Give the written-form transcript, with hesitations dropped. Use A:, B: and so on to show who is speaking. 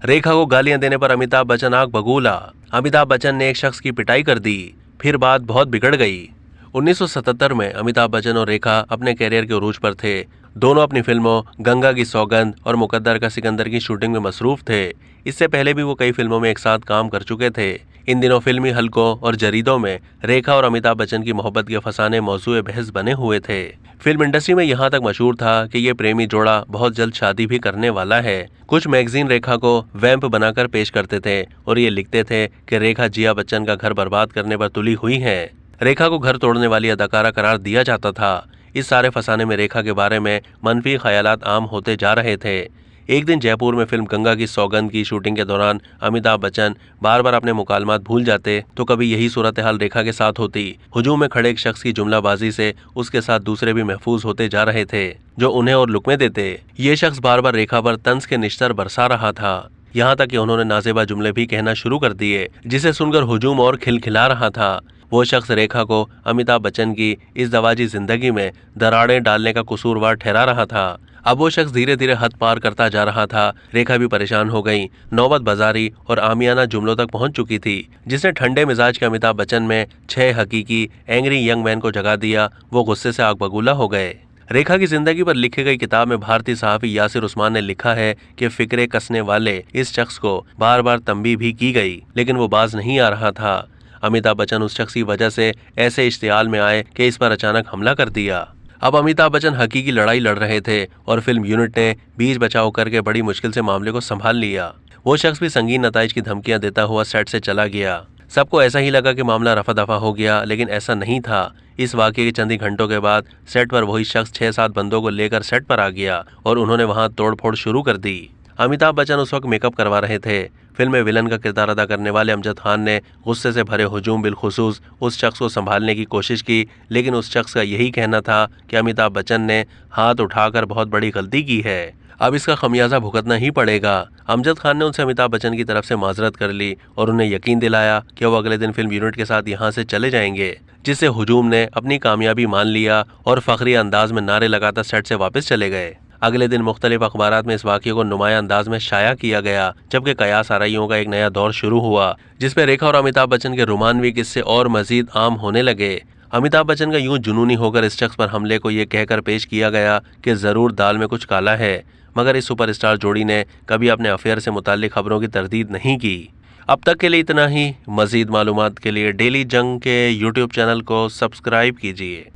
A: रेखा को गालियां देने पर अमिताभ बच्चन आग बबूला। अमिताभ बच्चन ने एक शख्स की पिटाई कर दी, फिर बात बहुत बिगड़ गई। 1977 में अमिताभ बच्चन और रेखा अपने कैरियर के उरूज पर थे। दोनों अपनी फिल्मों गंगा की सौगंध और मुकद्दर का सिकंदर की शूटिंग में मसरूफ थे। इससे पहले भी वो कई फिल्मों में एक साथ काम कर चुके थे। इन दिनों फिल्मी हलकों और जरीदों में रेखा और अमिताभ बच्चन की मोहब्बत के फसाने मौजूए बहस बने हुए थे। फिल्म इंडस्ट्री में यहाँ तक मशहूर था कि ये प्रेमी जोड़ा बहुत जल्द शादी भी करने वाला है। कुछ मैगजीन रेखा को वैम्प बनाकर पेश करते थे और ये लिखते थे कि रेखा जिया बच्चन का घर बर्बाद करने पर तुली हुई है। रेखा को घर तोड़ने वाली अदाकारा करार दिया जाता था। इस सारे फसाने में रेखा के बारे में मनफी ख्यालात आम होते जा रहे थे। एक दिन जयपुर में फिल्म गंगा की सौगंध की शूटिंग के दौरान अमिताभ बच्चन बार बार अपने मुकालमात भूल जाते तो कभी यही सूरत हाल रेखा के साथ होती। हुजूम में खड़े एक शख्स की जुमलाबाजी से उसके साथ दूसरे भी महफूज होते जा रहे थे जो उन्हें और लुकमे देते। ये शख्स बार बार रेखा पर तंज के निश्तर बरसा रहा था, यहाँ तक कि उन्होंने नाजेबा जुमले भी कहना शुरू कर दिए, जिसे सुनकर हुजूम और खिलखिला रहा था। वो शख्स रेखा को अमिताभ बच्चन की इस दवाजी जिंदगी में दरारें डालने का कसूरवार ठहरा रहा था। अब वो शख्स धीरे धीरे हद पार करता जा रहा था। रेखा भी परेशान हो गई। नौबत बाजारी और आमियाना जुमलों तक पहुंच चुकी थी, जिसने ठंडे मिजाज के अमिताभ बच्चन में 6 हकीकी एंग्री यंग मैन को जगा दिया। वो गुस्से से आग बबूला हो गए। रेखा की जिंदगी पर लिखी गई किताब में भारतीय सहाफी यासिर उस्मान ने लिखा है कि फिक्रे कसने वाले इस शख्स को बार बार तंबीह भी की गई, लेकिन वो बाज नहीं आ रहा था। अमिताभ बच्चन उस शख्स की वजह से ऐसे इश्तियाल में आए कि इस पर अचानक हमला कर दिया। अब अमिताभ बच्चन हकीकी लड़ाई लड़ रहे थे और फिल्म यूनिट ने बीच बचाव करके बड़ी मुश्किल से मामले को संभाल लिया। वो शख्स भी संगीन नताइज की धमकियां देता हुआ सेट से चला गया। सबको ऐसा ही लगा कि मामला रफा दफा हो गया, लेकिन ऐसा नहीं था। इस वाकये के चंद ही घंटों के बाद सेट पर वही शख्स 6-7 बंदों को लेकर सेट पर आ गया और उन्होंने वहां तोड़फोड़ शुरू कर दी। अमिताभ बच्चन उस वक्त मेकअप करवा रहे थे। फिल्म में विलन का किरदार अदा करने वाले अमजद खान ने गुस्से से भरे हुजूम बिलखुसूस उस शख्स को संभालने की कोशिश की, लेकिन उस शख्स का यही कहना था कि अमिताभ बच्चन ने हाथ उठाकर बहुत बड़ी गलती की है, अब इसका खमियाजा भुगतना ही पड़ेगा। अमजद खान ने उनसे अमिताभ बच्चन की तरफ से माजरत कर ली और उन्हें यकीन दिलाया कि वो अगले दिन फिल्म यूनिट के साथ यहाँ से चले जाएंगे, जिससे हुजूम ने अपनी कामयाबी मान लिया और फखरी अंदाज में नारे लगाकर सेट से वापस चले गए। अगले दिन मुख्तलिफ अखबारात में इस वाक़ये को नुमाया अंदाज में शाया किया गया, जबकि कयास आराइयों का एक नया दौर शुरू हुआ, जिसमें रेखा और अमिताभ बच्चन के रोमानवी किस्से और मजीद आम होने लगे। अमिताभ बच्चन का यूं जुनूनी होकर इस शख्स पर हमले को ये कहकर पेश किया गया कि जरूर दाल में कुछ काला है, मगर इस सुपरस्टार जोड़ी ने कभी अपने अफेयर से मुताल्लिक खबरों की तरदीद नहीं की। अब तक के लिए इतना ही। मजीद मालूमात के लिए डेली जंग के यूट्यूब चैनल को सब्सक्राइब कीजिए।